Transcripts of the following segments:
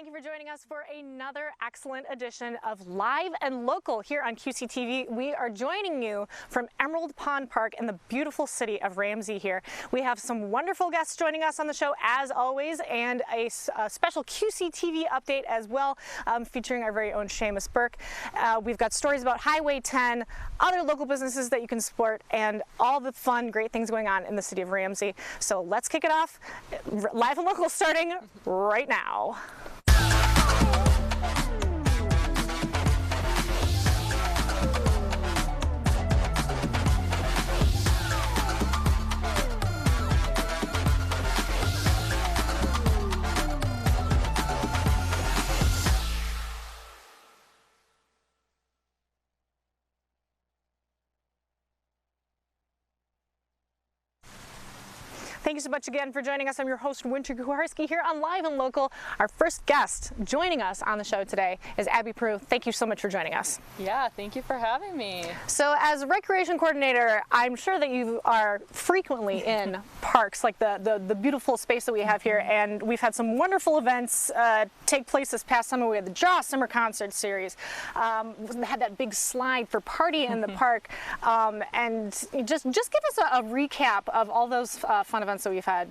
Thank you for joining us for another excellent edition of Live and Local here on QCTV. We are joining you from Emerald Pond Park in the beautiful city of Ramsey here. We have some wonderful guests joining us on the show as always, and a special QCTV update as well, featuring our very own Seamus Burke. We've got stories about Highway 10, other local businesses that you can support, and all the fun, great things going on in the city of Ramsey. So let's kick it off. Live and Local starting right now. Thank you so much again for joining us. I'm your host, Winter Kuharski, here on Live and Local. Our first guest joining us on the show today is Abby Proulx. Thank you so much for joining us. Yeah, thank you for having me. So as recreation coordinator, I'm sure that you are frequently in parks, like the beautiful space that we have here, and we've had some wonderful events take place this past summer. We had the Jaw Summer Concert Series. We had that big slide for Party in the Park, and just give us a recap of all those fun events that we've had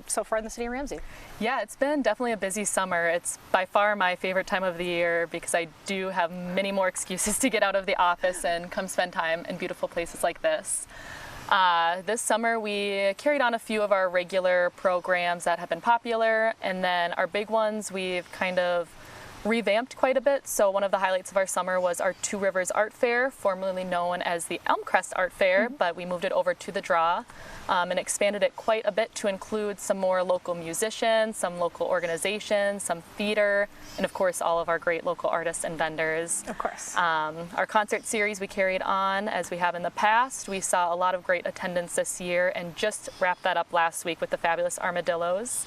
so far in the city of Ramsey. Yeah, it's been definitely a busy summer. It's by far my favorite time of the year because I do have many more excuses to get out of the office and come spend time in beautiful places like this. This summer we carried on a few of our regular programs that have been popular, and then our big ones we've kind of revamped quite a bit. So one of the highlights of our summer was our Two Rivers Art Fair, formerly known as the Elmcrest Art Fair, but we moved it over to the Draw and expanded it quite a bit to include some more local musicians, some local organizations, some theater, and of course all of our great local artists and vendors. Of course. Our concert series we carried on as we have in the past. We saw a lot of great attendance this year and just wrapped that up last week with the fabulous Armadillos.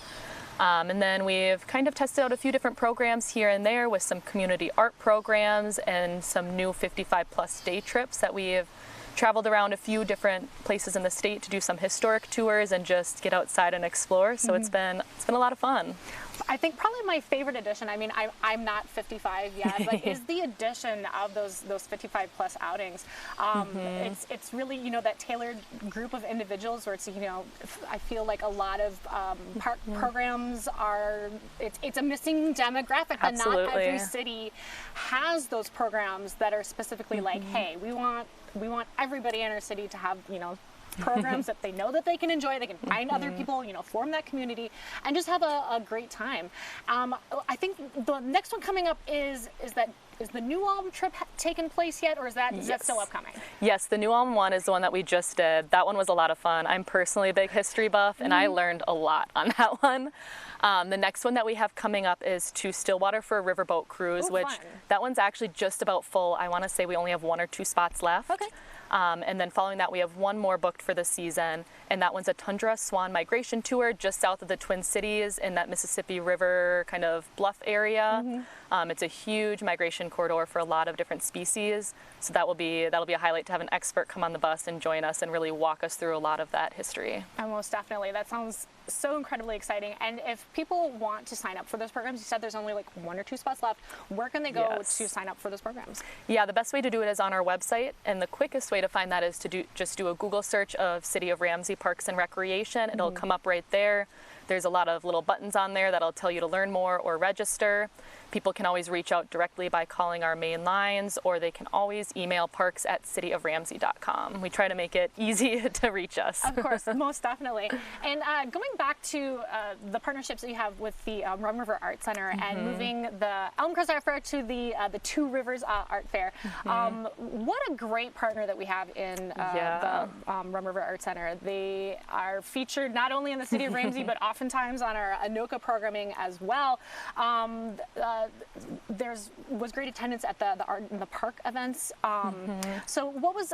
And then we've kind of tested out a few different programs here and there with some community art programs and some new 55+ day trips that we've traveled around a few different places in the state to do some historic tours and just get outside and explore. So it's been a lot of fun. I think probably my favorite addition, I mean, I'm not 55 yet, but is the addition of those 55+ outings. It's really, you know, that tailored group of individuals where it's, you know, I feel like a lot of park programs are, it's a missing demographic. Absolutely. And not every city has those programs that are specifically like, hey, we want everybody in our city to have, you know, programs that they know that they can enjoy, they can find other people, you know, form that community and just have a great time. I think the next one coming up is the New Ulm trip taken place yet, or is that still upcoming? Yes, the New Ulm one is the one that we just did. That one was a lot of fun. I'm personally a big history buff and I learned a lot on that one. The next one that we have coming up is to Stillwater for a riverboat cruise, which fun. That one's actually just about full. I want to say we only have 1 or 2 spots left. Okay. And then following that, we have one more booked for the season, and that one's a tundra swan migration tour just south of the Twin Cities in that Mississippi River kind of bluff area. It's a huge migration corridor for a lot of different species, so that'll be a highlight to have an expert come on the bus and join us and really walk us through a lot of that history. Most definitely. That sounds so incredibly exciting. And if people want to sign up for those programs, you said there's only like 1 or 2 spots left. Where can they go to sign up for those programs? Yeah, the best way to do it is on our website, and the quickest way to find that is to just do a Google search of City of Ramsey Parks and Recreation. It'll come up right there. There's a lot of little buttons on there that'll tell you to learn more or register. People can always reach out directly by calling our main lines, or they can always email parks@cityoframsey.com. We try to make it easy to reach us. Of course, most definitely. And going back to the partnerships that you have with the Rum River Art Center and moving the Elmcrest Art Fair to the Two Rivers Art Fair, what a great partner that we have in the Rum River Art Center. They are featured not only in the city of Ramsey, but oftentimes on our Anoka programming as well. Was great attendance at the Art in the Park events. So what was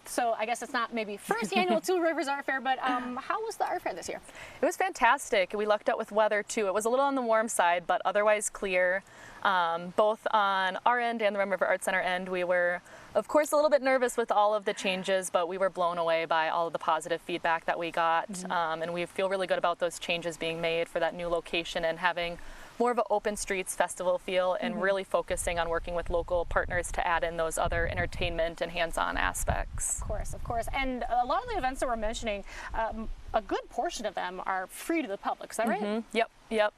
so I guess it's not maybe first annual Two Rivers Art Fair, but how was the art fair this year? It was fantastic. We lucked out with weather too. It was a little on the warm side, but otherwise clear. Both on our end and the Rum River Art Center end, we were, of course, a little bit nervous with all of the changes, but we were blown away by all of the positive feedback that we got. And we feel really good about those changes being made for that new location and having more of an open streets festival feel, and really focusing on working with local partners to add in those other entertainment and hands-on aspects. Of course. And a lot of the events that we're mentioning, a good portion of them are free to the public. Is that right? Yep.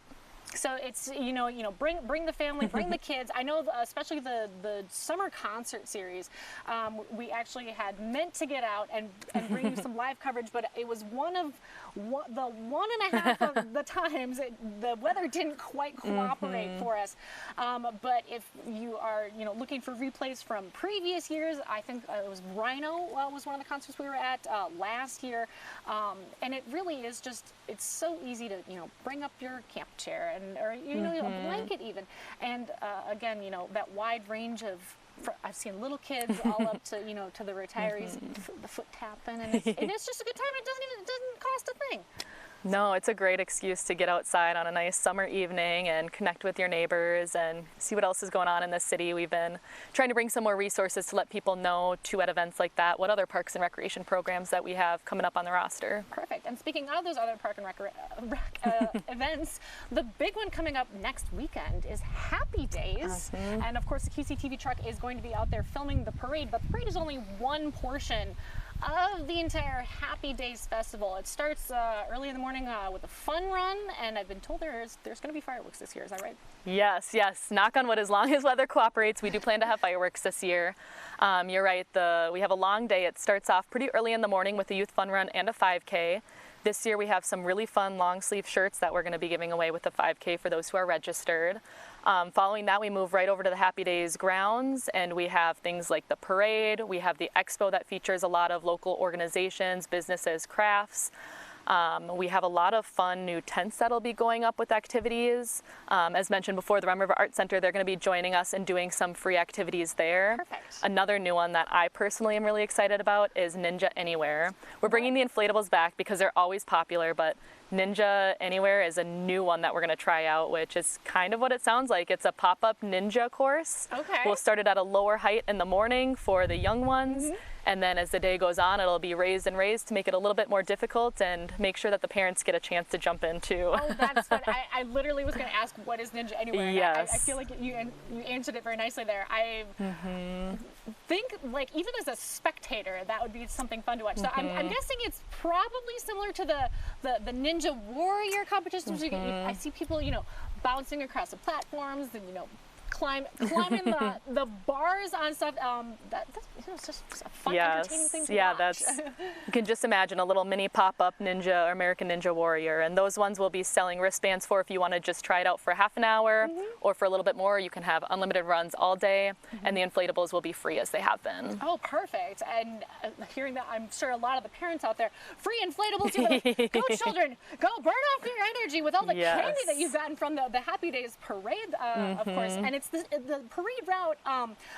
So it's, bring the family, bring the kids. I know, especially the summer concert series, we actually had meant to get out and bring you some live coverage, but it was one and a half of the times the weather didn't quite cooperate for us. But if you are, looking for replays from previous years, I think it was Rhino was one of the concerts we were at last year. And it really is just, it's so easy to, bring up your camp chair or a blanket even, and again, that wide range of. I've seen little kids all up to to the retirees, the foot tapping, and it's just a good time. It doesn't cost a thing. No, it's a great excuse to get outside on a nice summer evening and connect with your neighbors and see what else is going on in the city. We've been trying to bring some more resources to let people know, too, at events like that, what other parks and recreation programs that we have coming up on the roster. Perfect. And speaking of those other park and rec events, the big one coming up next weekend is Happy Days. And of course, the QCTV truck is going to be out there filming the parade, but the parade is only one portion of the entire Happy Days festival. It starts early in the morning with a fun run, and I've been told there's going to be fireworks this year. Is that right? Yes. Knock on wood, as long as weather cooperates, we do plan to have fireworks this year. You're right, we have a long day. It starts off pretty early in the morning with a youth fun run and a 5K. This year we have some really fun long sleeve shirts that we're going to be giving away with the 5K for those who are registered. Following that, we move right over to the Happy Days grounds, and we have things like the parade. We have the expo that features a lot of local organizations, businesses, crafts. We have a lot of fun new tents that'll be going up with activities. As mentioned before, the Rum River Art Center, they're going to be joining us and doing some free activities there. Perfect. Another new one that I personally am really excited about is Ninja Anywhere. We're bringing the inflatables back because they're always popular, but Ninja Anywhere is a new one that we're going to try out, which is kind of what it sounds like. It's a pop-up ninja course. Okay. We'll start it at a lower height in the morning for the young ones. And then as the day goes on, it'll be raised and raised to make it a little bit more difficult and make sure that the parents get a chance to jump in too. Oh, that's fun. I literally was going to ask, what is Ninja Anywhere? Yes. I feel like you answered it very nicely there. I think, like, even as a spectator, that would be something fun to watch. So I'm guessing it's probably similar to the Ninja Warrior competitions. I see people, bouncing across the platforms and, climbing the bars on stuff. It's just a fun, entertaining thing to watch. You can just imagine a little mini pop-up Ninja or American Ninja Warrior, and those ones will be selling wristbands for if you want to just try it out for half an hour, or for a little bit more, you can have unlimited runs all day, and the inflatables will be free as they have been. Oh, perfect. And hearing that, I'm sure a lot of the parents out there, free inflatables, go children, go burn off your energy with all the candy that you've gotten from the Happy Days parade, of course. And it's the parade route.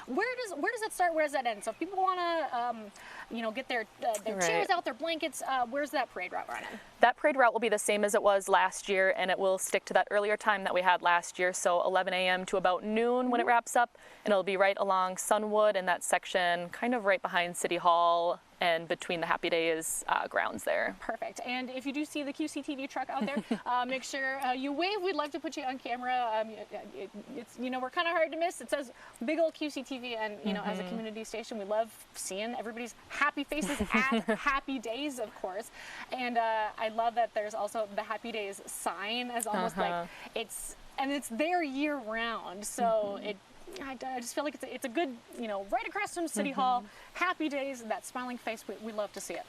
Where does it start? Where does that end? So if people want to, get their chairs out, their blankets, where's that parade route running? That parade route will be the same as it was last year, and it will stick to that earlier time that we had last year, so 11 a.m. to about noon when it wraps up, and it'll be right along Sunwood in that section, kind of right behind City Hall and between the Happy Days grounds there. Perfect. And if you do see the QCTV truck out there, make sure you wave. We'd love to put you on camera. It's, we're kind of hard to miss. It says big old QCTV, and as a community station, we love seeing everybody's happy faces at Happy Days, of course. And I love that there's also the Happy Days sign as almost like it's there year round. So I just feel like it's a good, right across from City Hall, Happy Days, that smiling face, we love to see it.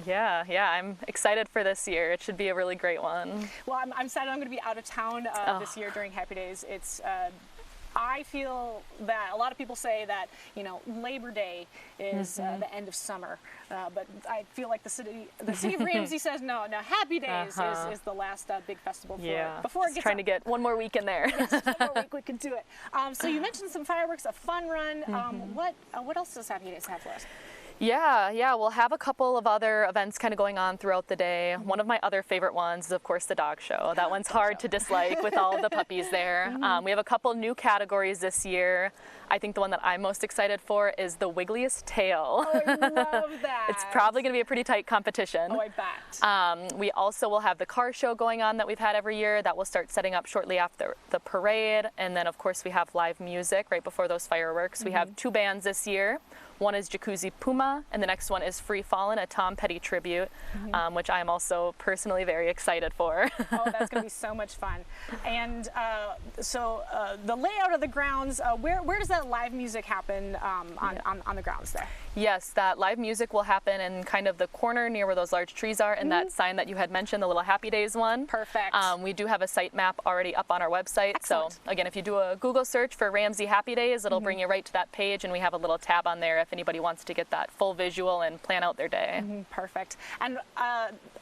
Yeah, I'm excited for this year. It should be a really great one. Well, I'm excited. I'm going to be out of town this year during Happy Days. It's I feel that a lot of people say that, Labor Day is the end of summer, but I feel like the city of Ramsey says no. Happy Days is the last big festival before it gets trying to get one more week in there. Yes, just one more week we can do it. So you mentioned some fireworks, a fun run. What else does Happy Days have for us? Yeah, we'll have a couple of other events kind of going on throughout the day. One of my other favorite ones is, of course, the dog show. That one's hard to dislike with all of the puppies there. We have a couple new categories this year. I think the one that I'm most excited for is the wiggliest tail. Oh, I love that. It's probably going to be a pretty tight competition. Oh, I bet. We also will have the car show going on that we've had every year. That will start setting up shortly after the parade. And then, of course, we have live music right before those fireworks. We have 2 bands this year. One is Jacuzzi Puma, and the next one is Free Fallin', a Tom Petty tribute, which I'm also personally very excited for. Oh, that's going to be so much fun. And so the layout of the grounds, where does that live music happen on the grounds there? Yes, that live music will happen in kind of the corner near where those large trees are, and that sign that you had mentioned, the little Happy Days one. Perfect. We do have a site map already up on our website. Excellent. So again, if you do a Google search for Ramsey Happy Days, it'll bring you right to that page, and we have a little tab on there if anybody wants to get that full visual and plan out their day. Perfect. And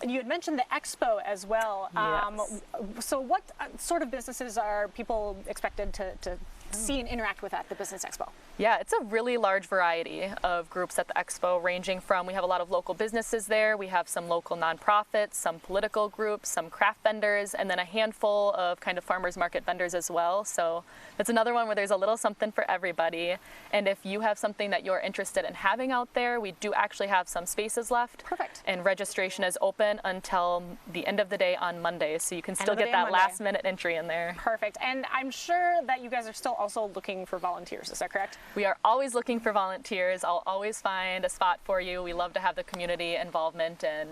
you had mentioned the expo as well. Yes. So what sort of businesses are people expected to see and interact with at the Business Expo? Yeah, it's a really large variety of groups at the expo, ranging from, we have a lot of local businesses there, we have some local nonprofits, some political groups, some craft vendors, and then a handful of kind of farmers market vendors as well. So it's another one where there's a little something for everybody. And if you have something that you're interested in having out there, we do actually have some spaces left. Perfect. And registration is open until the end of the day on Monday, so you can still get that last minute entry in there. Perfect. And I'm sure that you guys are still also looking for volunteers, is that correct? We are always looking for volunteers. I'll always find a spot for you. We love to have the community involvement and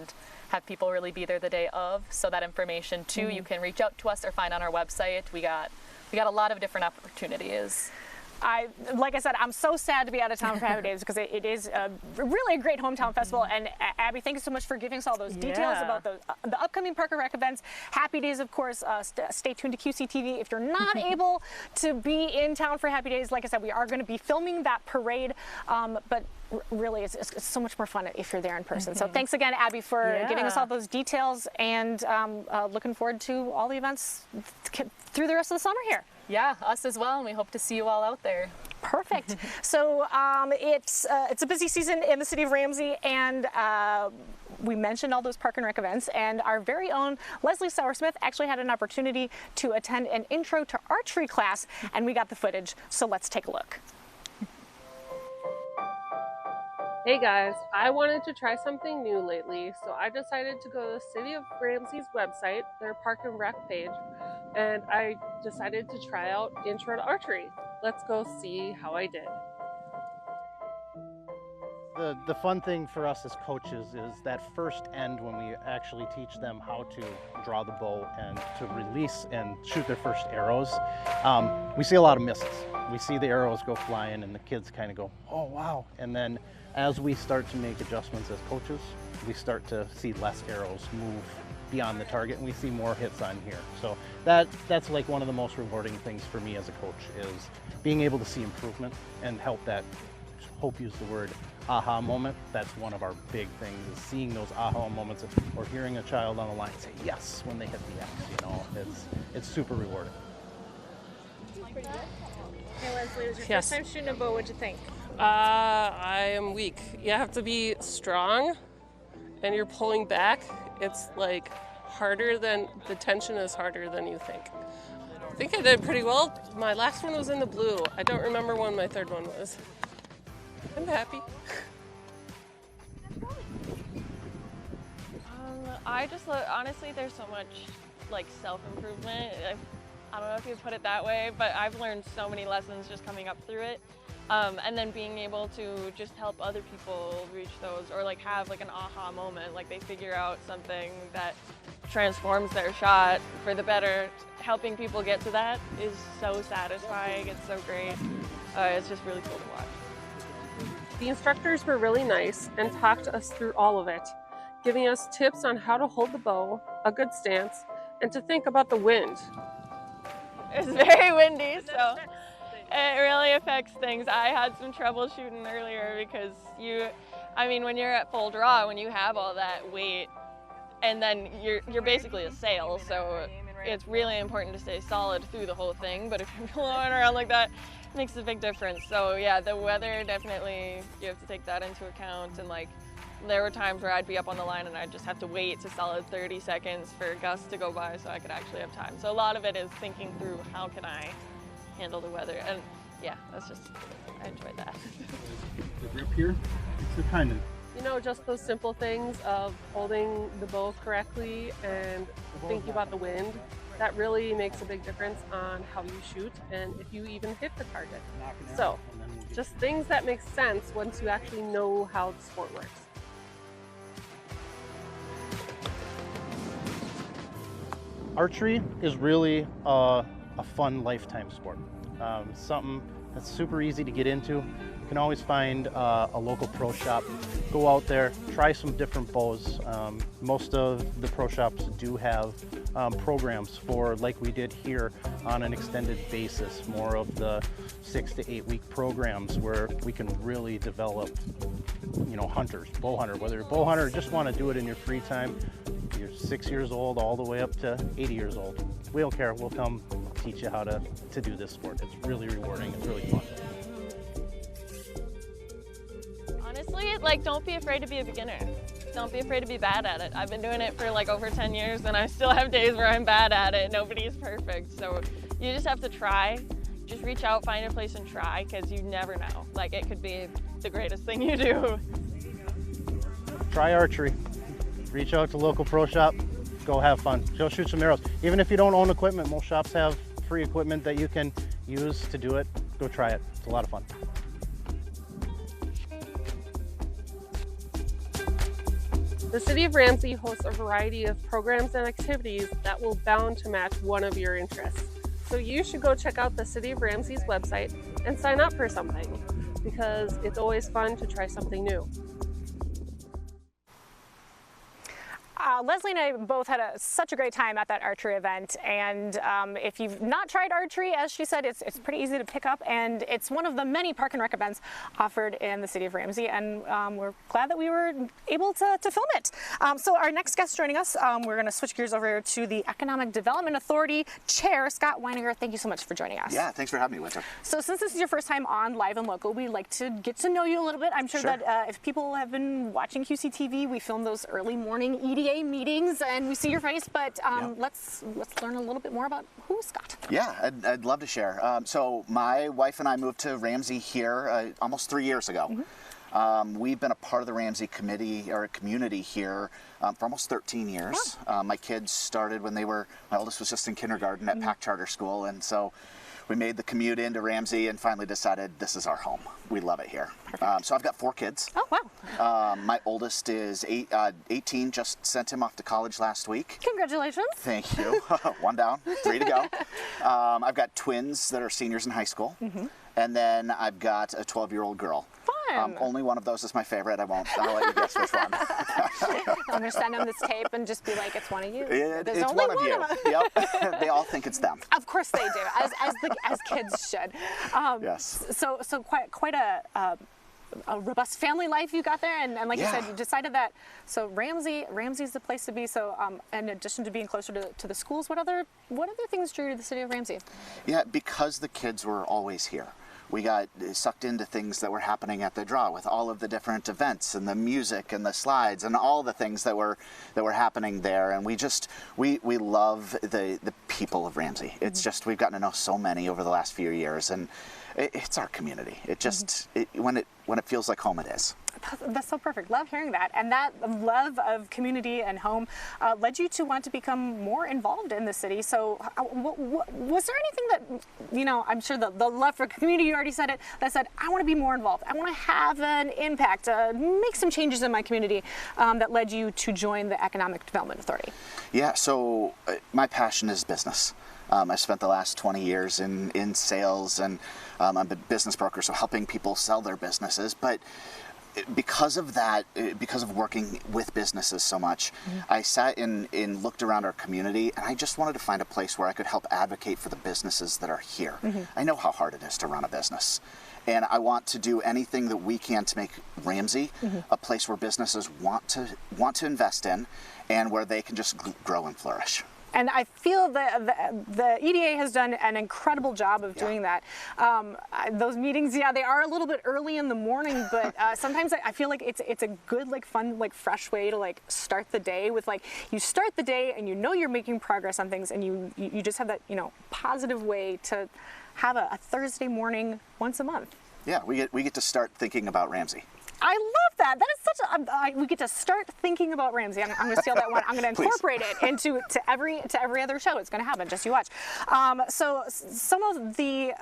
have people really be there the day of. So that information too, you can reach out to us or find on our website. We got a lot of different opportunities. Like I said, I'm so sad to be out of town for Happy Days because it is really a great hometown festival. And Abby, thank you so much for giving us all those details about the upcoming Park and Rec events. Happy Days, of course. Stay tuned to QCTV. If you're not able to be in town for Happy Days, like I said, we are going to be filming that parade. But really, it's so much more fun if you're there in person. So thanks again, Abby, for giving us all those details, and looking forward to all the events through the rest of the summer here. Yeah, us as well, and we hope to see you all out there. Perfect. So it's a busy season in the city of Ramsey, and we mentioned all those Park and Rec events, and our very own Leslie Sauer-Smith actually had an opportunity to attend an intro to archery class, and we got the footage, so let's take a look. Hey guys, I wanted to try something new lately, so I decided to go to the City of Ramsey's website, their Park and Rec page, and I decided to try out Intro to Archery. Let's go see how I did. The fun thing for us as coaches is that first end when we actually teach them how to draw the bow and to release and shoot their first arrows. We see a lot of misses. We see the arrows go flying and the kids kind of go, oh wow. And then as we start to make adjustments as coaches, we start to see less arrows move beyond the target and we see more hits on here. So that's like one of the most rewarding things for me as a coach is being able to see improvement and help that, hope use the word, aha moment. That's one of our big things is seeing those aha moments or hearing a child on the line say yes when they hit the X, you know, it's super rewarding. Hey Leslie, it was your Yes. first time shooting a bow. What'd you think? I am weak. You have to be strong and you're pulling back. It's like harder than, the tension is harder than you think. I think I did pretty well. My last one was in the blue. I don't remember when my third one was. I'm happy. I just honestly, there's so much like self-improvement. I don't know if you put it that way, but I've learned so many lessons just coming up through it. And then being able to just help other people reach those or like have like an aha moment, like they figure out something that transforms their shot for the better. Helping people get to that is so satisfying. It's so great. It's just really cool to watch. The instructors were really nice and talked us through all of it, giving us tips on how to hold the bow, a good stance, and to think about the wind. It's very windy, so it really affects things. I had some trouble shooting earlier because when you're at full draw, when you have all that weight, and then you're basically a sail, so it's really important to stay solid through the whole thing, but if you're blowing around like that, it makes a big difference. So yeah, the weather, definitely, you have to take that into account. And like, there were times where I'd be up on the line and I'd just have to wait a solid 30 seconds for gusts to go by so I could actually have time. So a lot of it is thinking through how can I handle the weather. And yeah, that's just, I enjoyed that. The grip here, it's the kind of, You know, just those simple things of holding the bow correctly and thinking about the wind, that really makes a big difference on how you shoot and if you even hit the target. So, just things that make sense once you actually know how the sport works. archery is really a fun lifetime sport. Something that's super easy to get into. You can always find a local pro shop. Go out there, try some different bows. Most of the pro shops do have programs for, like we did here, on an extended basis, more of the 6 to 8 week programs where we can really develop, you know, hunters, bow hunter, whether you're a bow hunter or just want to do it in your free time. You're 6 years old all the way up to 80 years old. We don't care, we'll come teach you how to do this sport. It's really rewarding, it's really fun. Honestly, like, don't be afraid to be a beginner. Don't be afraid to be bad at it. I've been doing it for like over 10 years and I still have days where I'm bad at it. Nobody's perfect. So you just have to try. Just reach out, find a place and try, because you never know. Like, it could be the greatest thing you do. Try archery. Reach out to local pro shop, go have fun. Go shoot some arrows. Even if you don't own equipment, most shops have free equipment that you can use to do it. Go try it. It's a lot of fun. The City of Ramsey hosts a variety of programs and activities that will bound to match one of your interests. So you should go check out the City of Ramsey's website and sign up for something, because it's always fun to try something new. Leslie and I both had such a great time at that archery event, and if you've not tried archery, as she said, it's pretty easy to pick up, and it's one of the many Park and Rec events offered in the City of Ramsey, and we're glad that we were able to film it. So our next guest joining us, we're going to switch gears over to the Economic Development Authority Chair, Scott Wiyninger. Thank you so much for joining us. Yeah, thanks for having me, Winter. So since this is your first time on Live and Local, we'd like to get to know you a little bit. I'm sure that if people have been watching QCTV, we film those early morning EDA meetings and we see your face, but let's learn a little bit more about who is Scott. Yeah, I'd love to share. So my wife and I moved to Ramsey here almost 3 years ago. We've been a part of the Ramsey community here for almost 13 years. My kids started when my oldest was just in kindergarten at Pack Charter School, and so we made the commute into Ramsey and finally decided this is our home. We love it here. So I've got 4 kids. Oh, wow. My oldest is 18, just sent him off to college last week. Congratulations. Thank you. 1 down, 3 to go. I've got twins that are seniors in high school. And then I've got a 12-year-old girl. Fun. Only one of those is my favorite. I'll let you guess which one. I'm going to send them this tape and just be like, it's one of you. There's it's only one of you. Yep. They all think it's them. Of course they do, as kids should. Yes. So quite a robust family life you got there, and like you said, you decided that. So Ramsey's the place to be. So in addition to being closer to the schools, what other things drew you to the city of Ramsey? Yeah, because the kids were always here. We got sucked into things that were happening at the draw with all of the different events and the music and the slides and all the things that were happening there. And we love the people of Ramsey. It's just, we've gotten to know so many over the last few years, and it's our community. It just, when it feels like home, it is. That's so perfect. Love hearing that. And that love of community and home led you to want to become more involved in the city. So was there anything that, I'm sure the love for community, you already said it, that said, I want to be more involved. I want to have an impact, make some changes in my community, that led you to join the Economic Development Authority? Yeah, so my passion is business. I spent the last 20 years in sales, and I'm a business broker, so helping people sell their businesses. But because of that, because of working with businesses so much, I sat and looked around our community, and I just wanted to find a place where I could help advocate for the businesses that are here. I know how hard it is to run a business, and I want to do anything that we can to make Ramsey a place where businesses want to invest in, and where they can just grow and flourish. And I feel that the EDA has done an incredible job of doing that. Those meetings, yeah, they are a little bit early in the morning, but sometimes I feel like it's a good, like, fun, like, fresh way to, like, start the day with, like, you start the day and you know you're making progress on things, and you just have that, you know, positive way to have a Thursday morning once a month. Yeah, we get to start thinking about Ramsey. I love that. That is such a. We get to start thinking about Ramsey. I'm going to steal that one. I'm going to incorporate it into every other show. It's going to happen. Just you watch. So some of the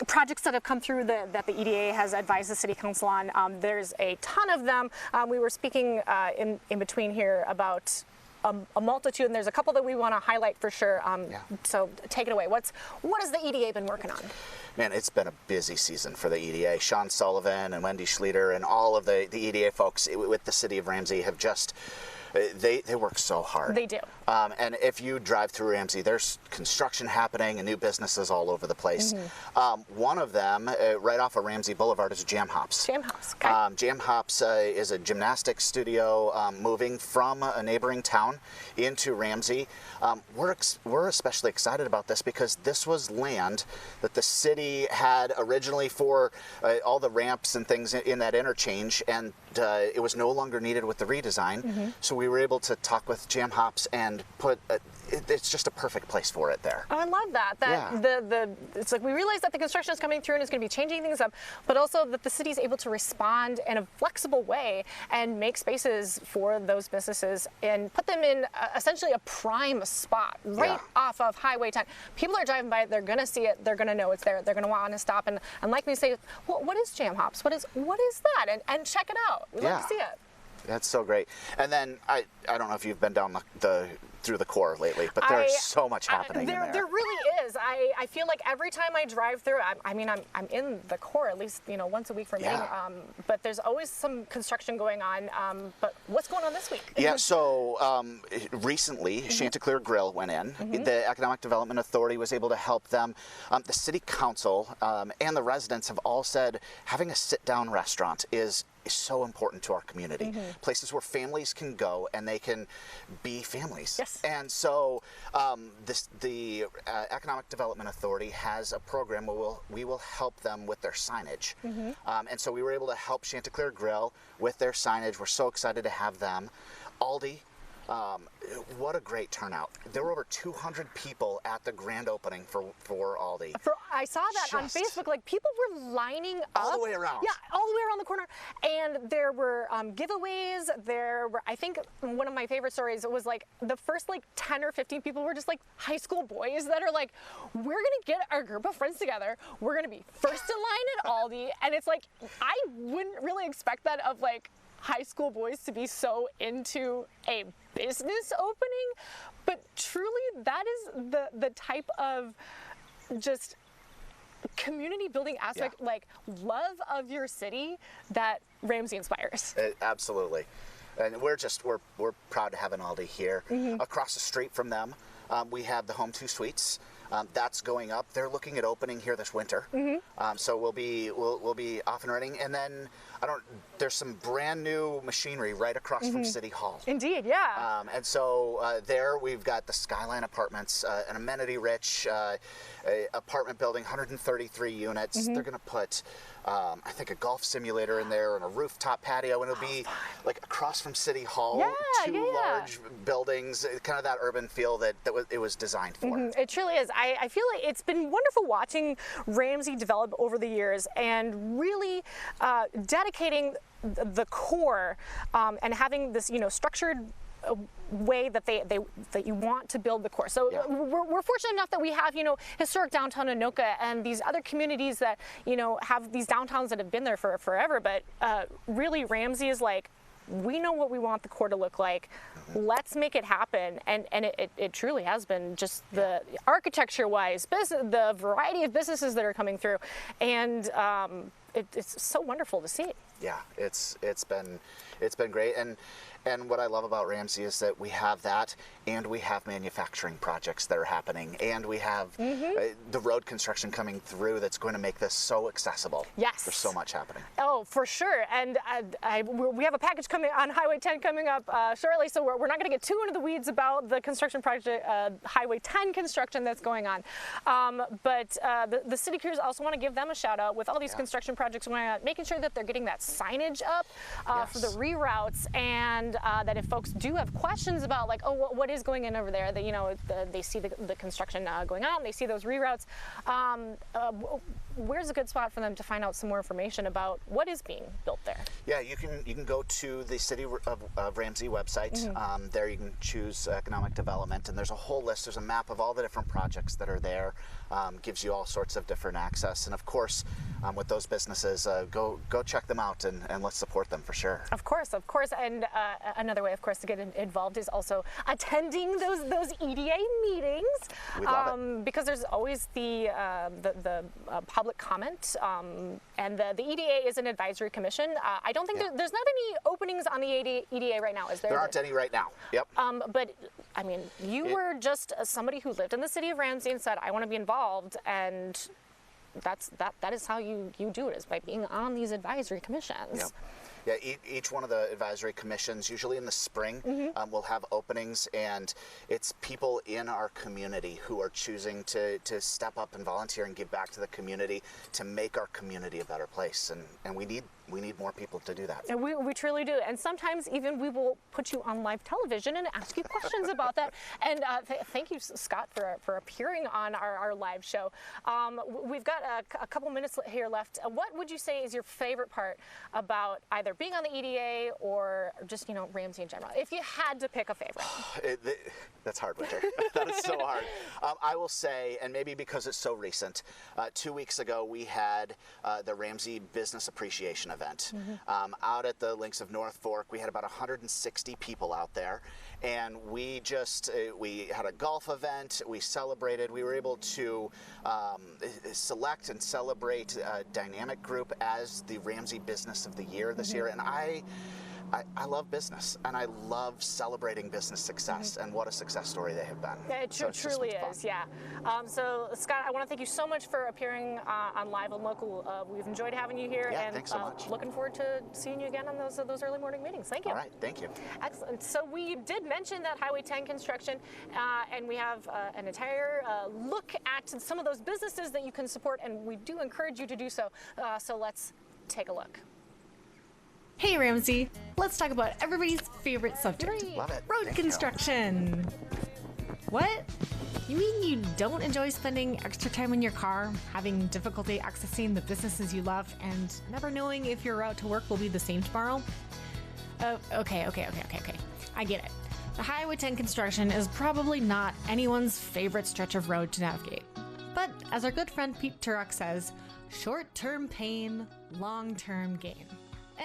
projects that have come through that the EDA has advised the City Council on. There's a ton of them. We were speaking in between here about a multitude, and there's a couple that we want to highlight for sure. So take it away. What has the EDA been working on? Man, it's been a busy season for the EDA. Sean Sullivan and Wendy Schleter and all of the EDA folks with the City of Ramsey have just, they work so hard. They do. And if you drive through Ramsey, there's construction happening and new businesses all over the place. One of them, right off of Ramsey Boulevard, is Jam Hops. Jam Hops, okay. Jam Hops is a gymnastics studio moving from a neighboring town into Ramsey. We're especially excited about this because this was land that the city had originally for all the ramps and things in that interchange, and it was no longer needed with the redesign. So we were able to talk with Jam Hops and put it's just a perfect place for it there. Oh, I love that. It's like we realize that the construction is coming through and it's going to be changing things up, but also that the city is able to respond in a flexible way and make spaces for those businesses and put them in essentially a prime spot right off of Highway 10. People are driving by it, they're going to see it, they're going to know it's there, they're going to want to stop and like me say, well, what is Jam Hops? What is that? And check it out. We'd love to see it. That's so great. And then I don't know if you've been down through the core lately, but there's so much happening in there. There really is. I feel like every time I drive through, I'm in the core at least, you know, once a week for me. But there's always some construction going on. But what's going on this week? Yeah, so recently Chanticleer Grill went in. The Economic Development Authority was able to help them. The City Council and the residents have all said having a sit-down restaurant is so important to our community. Places where families can go and they can be families. Yes. And so the Economic Development Authority has a program where we will help them with their signage. And so we were able to help Chanticleer Grill with their signage. We're so excited to have them. Aldi, what a great turnout. There were over 200 people at the grand opening for Aldi. I saw that on Facebook. Like, people were lining up. All the way around. Yeah, all the way around the corner. And there were giveaways. There were, I think one of my favorite stories was like the first like 10 or 15 people were just like high school boys that are like, we're going to get our group of friends together. We're going to be first in line at Aldi. And it's like, I wouldn't really expect that of like high school boys to be so into a business opening, but truly that is the type of just community building aspect, like love of your city that Ramsey inspires. Absolutely. And we're proud to have an Aldi here. Across the street from them, we have the Home 2 Suites. That's going up. They're looking at opening here this winter. So we'll be off and running. And then there's some brand new machinery right across from City Hall. Indeed, yeah. And so there we've got the Skyline Apartments, an amenity-rich apartment building, 133 units. They're going to put, I think, a golf simulator in there and a rooftop patio, and it'll be like across from City Hall, two large buildings, kind of that urban feel that it was designed for. It truly is. I feel like it's been wonderful watching Ramsey develop over the years and really dedicating the core and having this, you know, structured way that that you want to build the core. So we're fortunate enough that we have, you know, historic downtown Anoka and these other communities that, you know, have these downtowns that have been there for forever. But really, Ramsey is like, we know what we want the core to look like. Let's make it happen. And it truly has been, just the architecture-wise, the variety of businesses that are coming through, and it's so wonderful to see. Yeah, it's been It's been great, and what I love about Ramsey is that we have that, and we have manufacturing projects that are happening, and we have the road construction coming through that's going to make this so accessible. Yes. There's so much happening. Oh, for sure. And we have a package coming on Highway 10 coming up shortly, so we're not going to get too into the weeds about the construction project, Highway 10 construction that's going on. But the city crews also want to give them a shout out with all these construction projects going on, making sure that they're getting that signage up for the reroutes, and that if folks do have questions about like, oh, what is going in over there, that, you know, they see the construction going on, they see those reroutes, where's a good spot for them to find out some more information about what is being built there? Yeah, you can go to the City of Ramsey website. There you can choose economic development, and there's a whole list. There's a map of all the different projects that are there. Gives you all sorts of different access, and of course, with those businesses, go check them out and let's support them for sure. Of course, and another way, of course, to get involved is also attending those EDA meetings. We love it. Because there's always the public comment, and the EDA is an advisory commission. I don't think there's not any openings on the EDA right now, is there? There aren't any right now. Yep. But I mean, you were just somebody who lived in the city of Ramsey and said, I want to be involved, and that is how you do it, is by being on these advisory commissions. Yep. Yeah, each one of the advisory commissions, usually in the spring, will have openings, and it's people in our community who are choosing to step up and volunteer and give back to the community to make our community a better place, and we need more people to do that. And we truly do. And sometimes even we will put you on live television and ask you questions about that. And thank you, Scott, for appearing on our live show. We've got a couple minutes here left. What would you say is your favorite part about either being on the EDA or just, you know, Ramsey in general? If you had to pick a favorite. That's hard, Winter. That is so hard. I will say, and maybe because it's so recent, 2 weeks ago we had the Ramsey Business Appreciation event out at the Links of North Fork. We had about 160 people out there, and we had a golf event. We celebrated. We were able to select and celebrate Dynamic Group as the Ramsey Business of the Year this year, and I love business, and I love celebrating business success, and what a success story they have been. Yeah, it truly is, yeah. So, Scott, I want to thank you so much for appearing on Live and Local. We've enjoyed having you here, and thanks so much. Looking forward to seeing you again on those early morning meetings. Thank you. All right, thank you. Excellent. So we did mention that Highway 10 construction, and we have an entire look at some of those businesses that you can support, and we do encourage you to do so. So let's take a look. Hey Ramsey, let's talk about everybody's favorite subject. Love it. Road construction. What? You mean you don't enjoy spending extra time in your car, having difficulty accessing the businesses you love, and never knowing if your route to work will be the same tomorrow? Okay. I get it. The Highway 10 construction is probably not anyone's favorite stretch of road to navigate. But as our good friend Pete Turok says, short-term pain, long-term gain.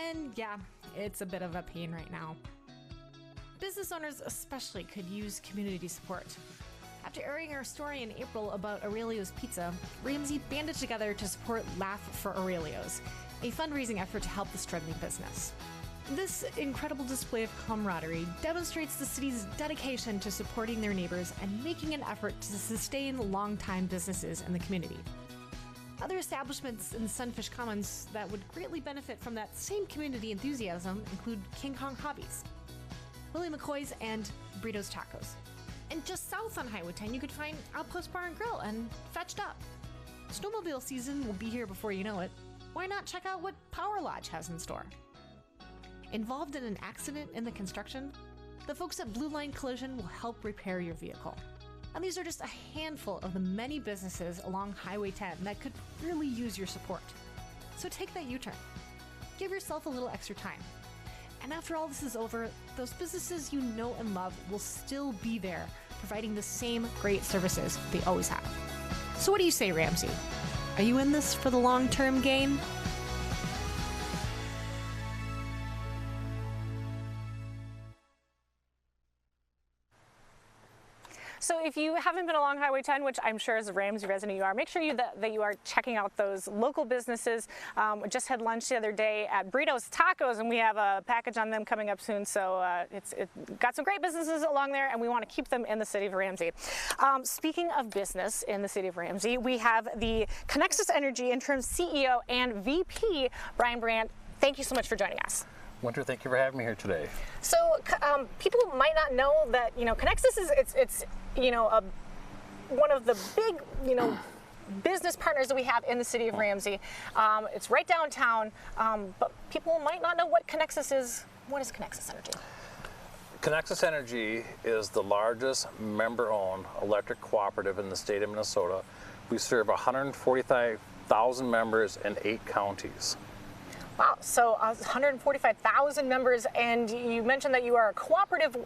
And yeah, it's a bit of a pain right now. Business owners especially could use community support. After airing our story in April about Aurelio's Pizza, Ramsey banded together to support Laugh for Aurelio's, a fundraising effort to help the struggling business. This incredible display of camaraderie demonstrates the city's dedication to supporting their neighbors and making an effort to sustain longtime businesses in the community. Other establishments in Sunfish Commons that would greatly benefit from that same community enthusiasm include King Kong Hobbies, Willie McCoy's, and Brito's Tacos. And just south on Highway 10, you could find Outpost Bar and Grill and Fetched Up. Snowmobile season will be here before you know it. Why not check out what Power Lodge has in store? Involved in an accident in the construction? The folks at Blue Line Collision will help repair your vehicle. And these are just a handful of the many businesses along Highway 10 that could really use your support. So take that U-turn. Give yourself a little extra time. And after all this is over, those businesses you know and love will still be there, providing the same great services they always have. So what do you say, Ramsey? Are you in this for the long-term gain? So if you haven't been along Highway 10, which I'm sure as a Ramsey resident you are, make sure that you are checking out those local businesses. We just had lunch the other day at Brito's Tacos, and we have a package on them coming up soon. So it's got some great businesses along there, and we want to keep them in the city of Ramsey. Speaking of business in the city of Ramsey, we have the Connexus Energy interim CEO and VP, Burandt. Thank you so much for joining us. Winter, thank you for having me here today. So people might not know that, Connexus is one of the big, business partners that we have in the city of Ramsey. It's right downtown, but people might not know what Connexus is. What is Connexus Energy? Connexus Energy is the largest member-owned electric cooperative in the state of Minnesota. We serve 145,000 members in 8 counties. Wow, so 145,000 members, and you mentioned that you are a cooperative.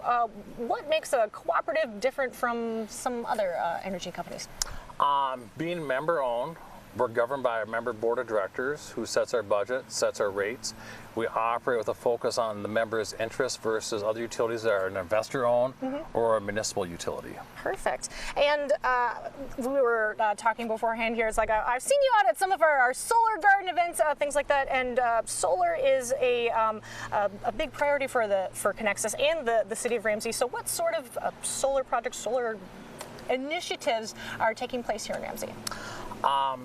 What makes a cooperative different from some other energy companies? Being member-owned, we're governed by a member board of directors who sets our budget, sets our rates. We operate with a focus on the members' interests versus other utilities that are an investor-owned or a municipal utility. Perfect. And we were talking beforehand here. It's like I've seen you out at some of our solar garden events, things like that. And solar is a big priority for Connexus and the city of Ramsey. So what sort of solar projects, solar initiatives are taking place here in Ramsey?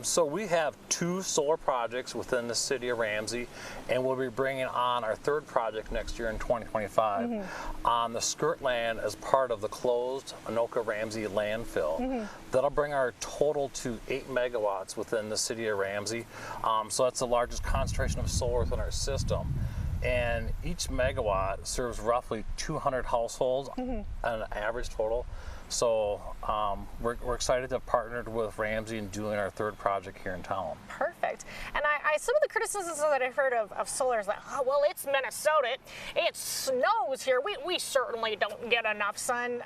So we have 2 solar projects within the city of Ramsey, and we'll be bringing on our 3rd project next year in 2025 on the skirt land as part of the closed Anoka-Ramsey landfill. That'll bring our total to 8 megawatts within the city of Ramsey. So that's the largest concentration of solar within our system. And each megawatt serves roughly 200 households on an average total. So we're excited to have partnered with Ramsey in doing our 3rd project here in town. Perfect. And some of the criticisms that I've heard of solar is like, oh, well, it's Minnesota. It snows here. We certainly don't get enough sun.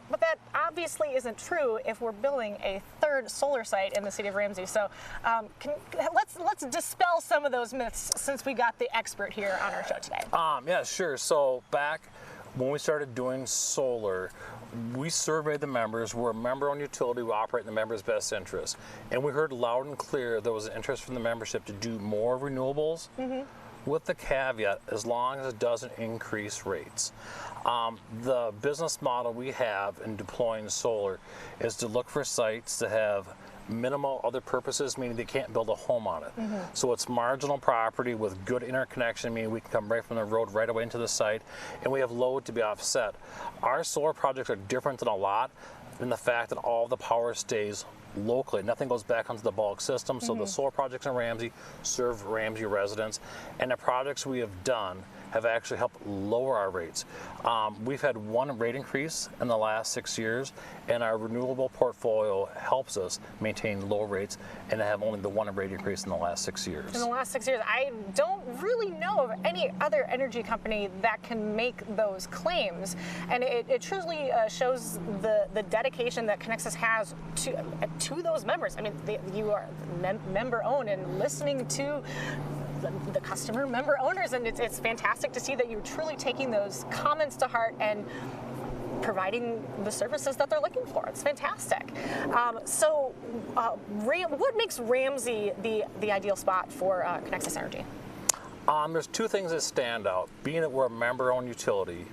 But that obviously isn't true if we're building a 3rd solar site in the city of Ramsey. So let's dispel some of those myths since we got the expert here on our show today. Yeah, sure. So back when we started doing solar, we surveyed the members. We're a member-owned utility. We operate in the members' best interest. And we heard loud and clear there was an interest from the membership to do more renewables, with the caveat, as long as it doesn't increase rates. The business model we have in deploying solar is to look for sites that have minimal other purposes, meaning they can't build a home on it. So it's marginal property with good interconnection, meaning we can come right from the road right away into the site, and we have load to be offset. Our solar projects are different than a lot in the fact that all the power stays locally. Nothing goes back onto the bulk system. So the solar projects in Ramsey serve Ramsey residents, and the projects we have done have actually helped lower our rates. We've had 1 rate increase in the last 6 years, and our renewable portfolio helps us maintain low rates and have only the 1 rate increase in the last 6 years. In the last 6 years, I don't really know of any other energy company that can make those claims, and it truly shows the dedication that Connexus has to those members. I mean, you are member-owned and listening to the customer member owners, and it's fantastic to see that you're truly taking those comments to heart and providing the services that they're looking for. It's fantastic. What makes Ramsey the ideal spot for Connexus Energy? There's 2 things that stand out. Being that we're a member-owned utility,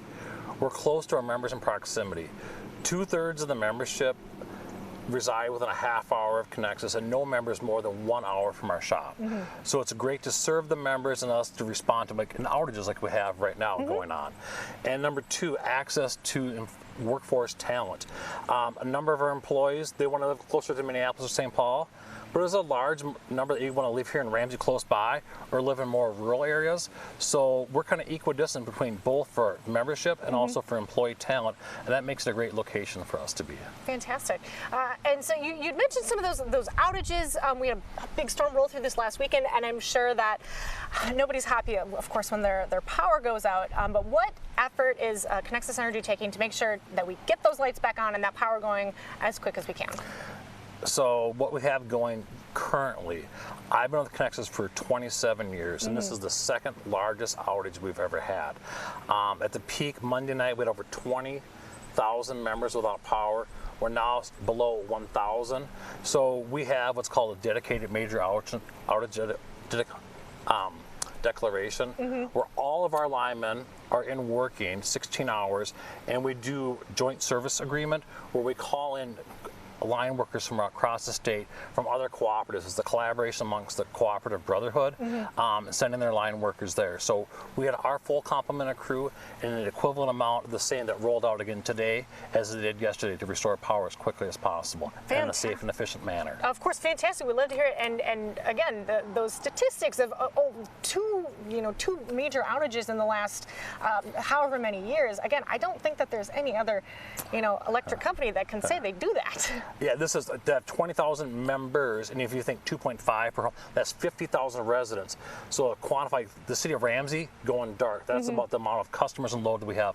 we're close to our members in proximity. 2/3 of the membership reside within a half hour of Connexus, and no members more than 1 hour from our shop. So it's great to serve the members and us to respond to outages like we have right now going on. And number 2, access to workforce talent. A number of our employees, they want to live closer to Minneapolis or St. Paul, but there's a large number that you want to live here in Ramsey close by or live in more rural areas. So we're kind of equidistant between both for membership and also for employee talent, and that makes it a great location for us to be. Fantastic. And so you'd mentioned some of those outages. We had a big storm roll through this last weekend, and I'm sure that nobody's happy, of course, when their power goes out. But what effort is Connexus Energy taking to make sure that we get those lights back on and that power going as quick as we can? So what we have going currently, I've been with Connexus for 27 years, and this is the 2nd largest outage we've ever had. At the peak Monday night, we had over 20,000 members without power. We're now below 1,000. So we have what's called a dedicated major outage declaration, where all of our linemen are in working 16 hours, and we do joint service agreement where we call in line workers from across the state from other cooperatives. It's the collaboration amongst the cooperative brotherhood, sending their line workers there. So we had our full complement of crew and an equivalent amount of the same that rolled out again today as it did yesterday to restore power as quickly as possible and in a safe and efficient manner. Of course, fantastic. We'd love to hear it. And again, those statistics of two major outages in the last however many years. Again, I don't think that there's any other electric company that can say they do that. Yeah, this is that 20,000 members, and if you think 2.5 per home, that's 50,000 residents. So quantify the city of Ramsey going dark. That's about the amount of customers and load that we have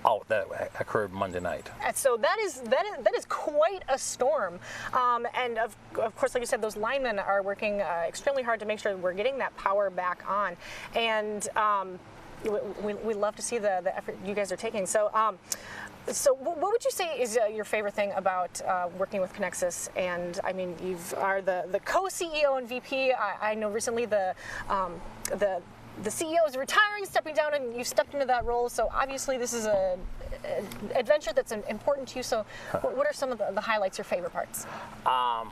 out that occurred Monday night. So that is quite a storm, and of course, like you said, those linemen are working extremely hard to make sure we're getting that power back on, and we love to see the effort you guys are taking. So what would you say is your favorite thing about working with Connexus? And I mean, you are the co-CEO and VP. I know recently the CEO is retiring, stepping down, and you stepped into that role. So obviously this is an adventure that's important to you. So what are some of the highlights, your favorite parts? I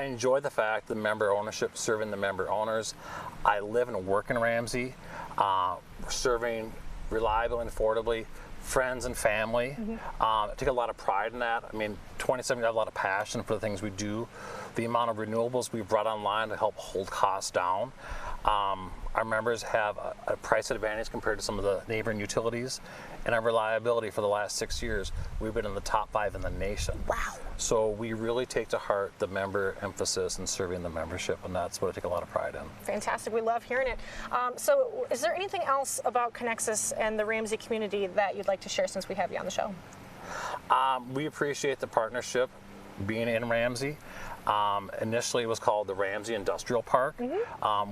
enjoy the fact the member ownership, serving the member owners. I live and work in Ramsey, serving reliably and affordably friends and family. I take a lot of pride in that. I mean, 27 years, I have a lot of passion for the things we do. The amount of renewables we've brought online to help hold costs down. Our members have a price advantage compared to some of the neighboring utilities, and our reliability for the last 6 years, we've been in the top 5 in the nation. Wow. So we really take to heart the member emphasis and serving the membership, and that's what I take a lot of pride in. Fantastic. We love hearing it. So is there anything else about Connexus and the Ramsey community that you'd like to share since we have you on the show? We appreciate the partnership being in Ramsey. Initially it was called the Ramsey Industrial Park.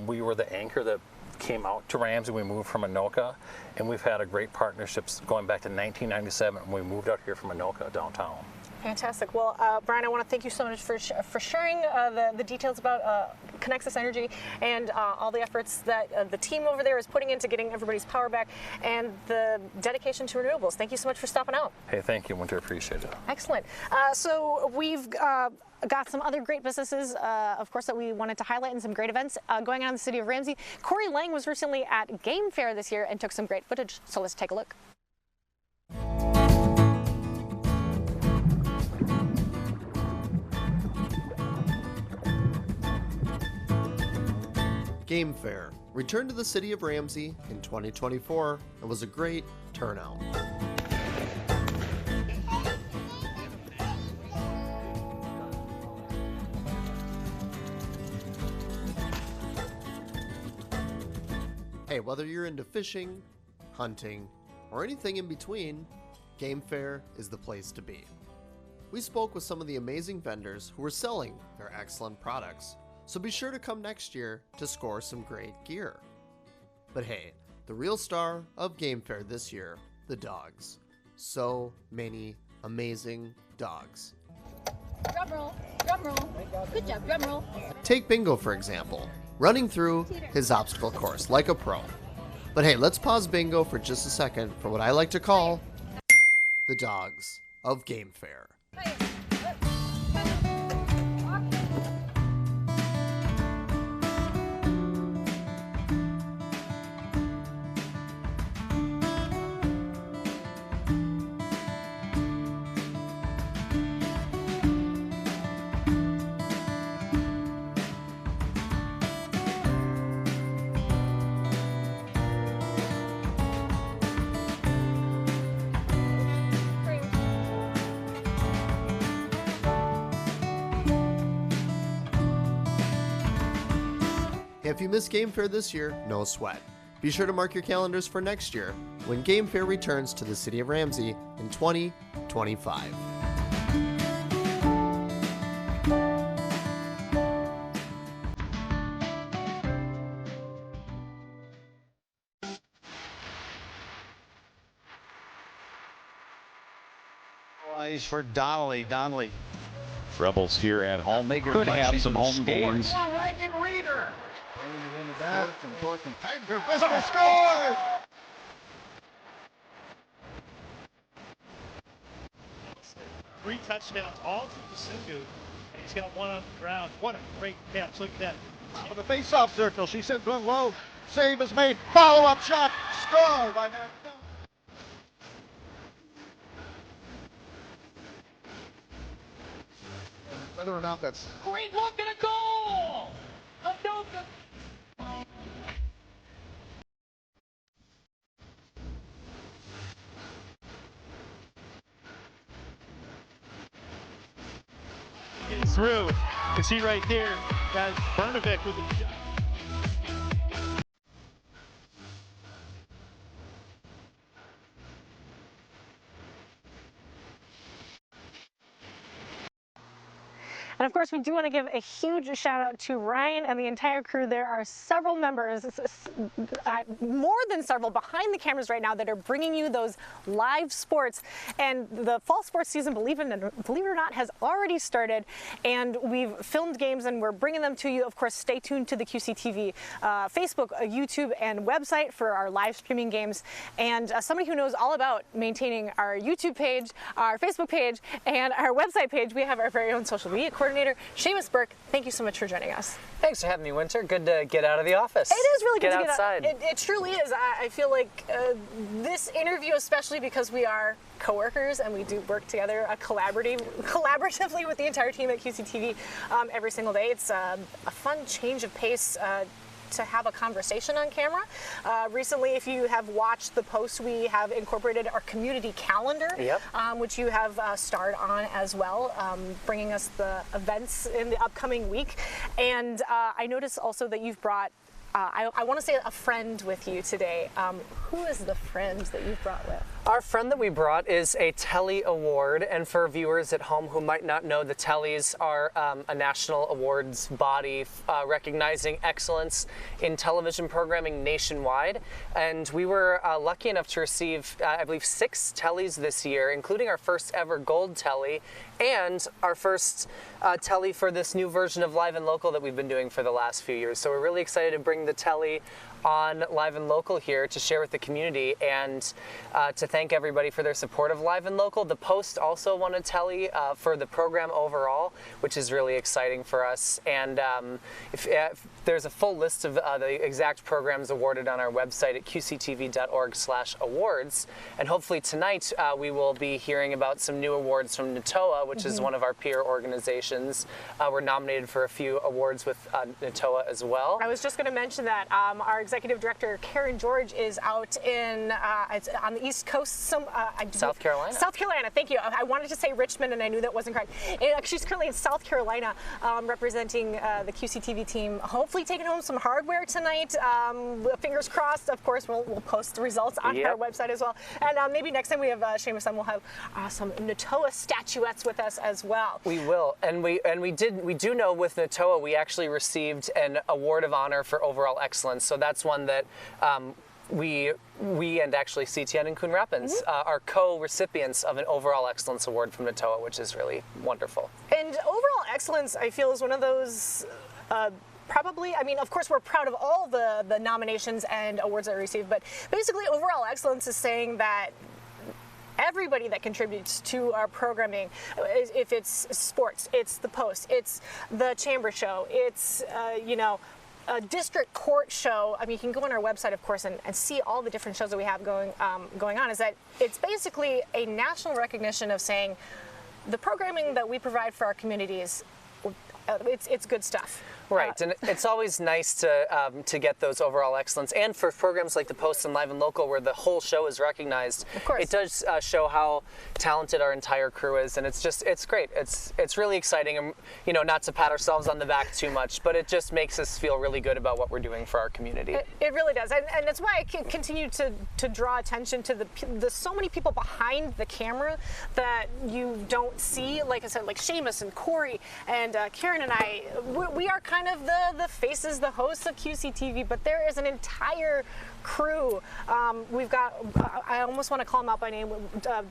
We were the anchor that came out to Ramsey. We moved from Anoka, and we've had a great partnerships going back to 1997 when we moved out here from Anoka downtown. Fantastic. Well, Brian, I want to thank you so much for sharing the details about Connexus Energy and all the efforts that the team over there is putting into getting everybody's power back and the dedication to renewables. Thank you so much for stopping out. Hey, thank you, Winter. Appreciate it. Excellent. So we've got some other great businesses, of course, that we wanted to highlight and some great events going on in the city of Ramsey. Corey Lang was recently at Game Fair this year and took some great footage. So let's take a look. Game Fair returned to the city of Ramsey in 2024 and was a great turnout. Hey, whether you're into fishing, hunting, or anything in between, Game Fair is the place to be. We spoke with some of the amazing vendors who were selling their excellent products, so be sure to come next year to score some great gear. But hey, the real star of Game Fair this year, the dogs. So many amazing dogs. Drum roll, drum roll. Good job, drum roll. Take Bingo for example, running through his obstacle course like a pro. But hey, let's pause Bingo for just a second for what I like to call the dogs of Game Fair. If you missed Game Fair this year, no sweat. Be sure to mark your calendars for next year when Game Fair returns to the city of Ramsey in 2025. plays for Donnelly. Donnelly Rebels here at home. They could have some home games. Score! 3 touchdowns, all to Sindu. He's got 1 on the ground. What a great catch. Look at that. On the face-off circle, she sent one low. Save is made. Follow-up shot. Score by Matt. Whether or not that's Great look at a goal! Getting through. You can see right there, guys, Bernovic with the shot. And of course, we do want to give a huge shout out to Ryan and the entire crew. There are several members, more than several, behind the cameras right now that are bringing you those live sports. And the fall sports season, believe it or not, has already started. And we've filmed games and we're bringing them to you. Of course, stay tuned to the QCTV Facebook, YouTube, and website for our live streaming games. And somebody who knows all about maintaining our YouTube page, our Facebook page, and our website page, we have our very own social media coordinator, Seamus Burke. Thank you so much for joining us. Thanks for having me, Winter. Good to get out of the office. It is really good to get outside. It truly is. I feel like this interview, especially because we are coworkers and we do work together collaboratively with the entire team at QCTV every single day. It's a fun change of pace to have a conversation on camera. Recently, if you have watched the post, we have incorporated our community calendar, which you have starred on as well, bringing us the events in the upcoming week. And I noticed also that you've brought I want to say a friend with you today. Who is the friend that you've brought with? Our friend that we brought is a Telly Award, and for viewers at home who might not know, the Tellys are a national awards body recognizing excellence in television programming nationwide. And we were lucky enough to receive, I believe, 6 Tellys this year, including our first ever Gold Telly and our first Telly for this new version of Live and Local that we've been doing for the last few years. So we're really excited to bring the Telly on Live and Local here to share with the community and to thank everybody for their support of Live and Local. The Post also won a Telly for the program overall, which is really exciting for us. And if there's a full list of the exact programs awarded on our website at qctv.org/awards. And hopefully tonight we will be hearing about some new awards from NATOA, which is one of our peer organizations. We're nominated for a few awards with NATOA as well. I was just going to mention that our executive director, Karen George, is out in on the East Coast, South Carolina. South Carolina, thank you. I wanted to say Richmond, and I knew that wasn't correct. She's currently in South Carolina representing the QCTV team, hopefully taking home some hardware tonight. Fingers crossed. Of course, we'll post the results on our website as well. And maybe next time we have Seamus on, we'll have some NATOA statuettes with us as well. We will, and we do know with NATOA we actually received an award of honor for overall excellence. So that's one that we and actually CTN and Coon Rapids are co-recipients of an overall excellence award from NATOA, which is really wonderful. And overall excellence, I feel, is one of those probably, I mean, of course, we're proud of all the nominations and awards that we received, but basically overall excellence is saying that everybody that contributes to our programming, if it's sports, it's the Post, it's the Chamber Show, it's, you know, a district court show. I mean, you can go on our website, of course, and see all the different shows that we have going on, is that it's basically a national recognition of saying the programming that we provide for our communities, it's good stuff. Right, and it's always nice to get those overall excellence, and for programs like the Post and Live and Local, where the whole show is recognized. Of course. It does show how talented our entire crew is, and it's great. It's really exciting, and you know, not to pat ourselves on the back too much, but it just makes us feel really good about what we're doing for our community. It really does, and that's why I continue to draw attention to the so many people behind the camera that you don't see. Like I said, like Seamus and Corey and Karen Aaron and I, we are kind of the faces, the hosts of QCTV, but there is an entire crew. We've got, I almost want to call them out by name,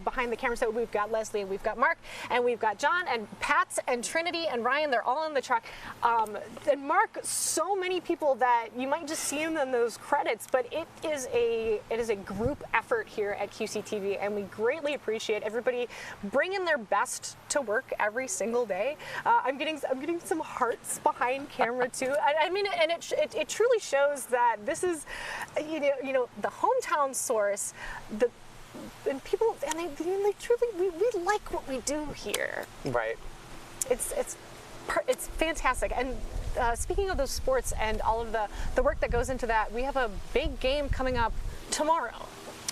behind the camera. So we've got Leslie, we've got Mark, and we've got John, and Pat, and Trinity, and Ryan. They're all in the truck. And Mark, so many people that you might just see them in those credits, but it is a group effort here at QCTV, and we greatly appreciate everybody bringing their best to work every single day. I'm getting some hearts behind camera too. I mean, and it truly shows that this is, you know, the hometown source, and people, and they truly, we like what we do here. Right. It's fantastic. And speaking of those sports and all of the work that goes into that, we have a big game coming up tomorrow.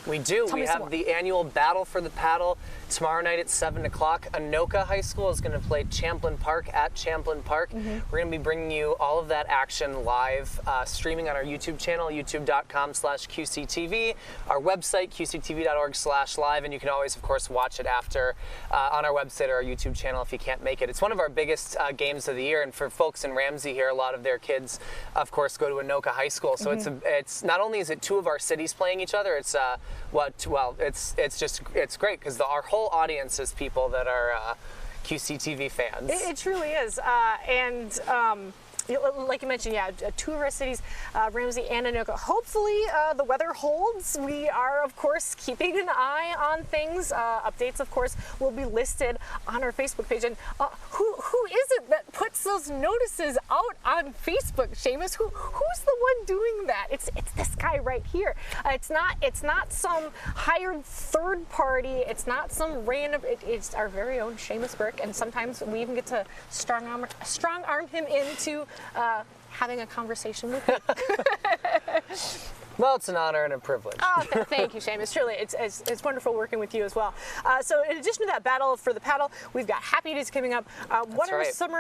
We do. We have the annual Battle for the Paddle tomorrow night at 7 o'clock. Anoka High School is going to play Champlin Park at Champlin Park. We're going to be bringing you all of that action live, streaming on our YouTube channel, youtube.com/QCTV, our website, qctv.org/live, and you can always, of course, watch it after on our website or our YouTube channel if you can't make it. It's one of our biggest games of the year, and for folks in Ramsey here, a lot of their kids, of course, go to Anoka High School. So it's not only is it two of our cities playing each other, it's it's great because our whole audience is people that are QCTV fans. It truly is, like you mentioned, yeah, two of our cities, Ramsey and Anoka. Hopefully the weather holds. We are, of course, keeping an eye on things. Updates, of course, will be listed on our Facebook page. And who is it that puts those notices out on Facebook, Seamus? Who's the one doing that? It's this guy right here. It's not some hired third party. It's not some random. It's our very own Seamus Burke. And sometimes we even get to strong arm him into having a conversation with me. Well, it's an honor and a privilege. Oh, thank you, Seamus. Truly, it's wonderful working with you as well. So in addition to that Battle for the Paddle, we've got Happy Days coming up. What are some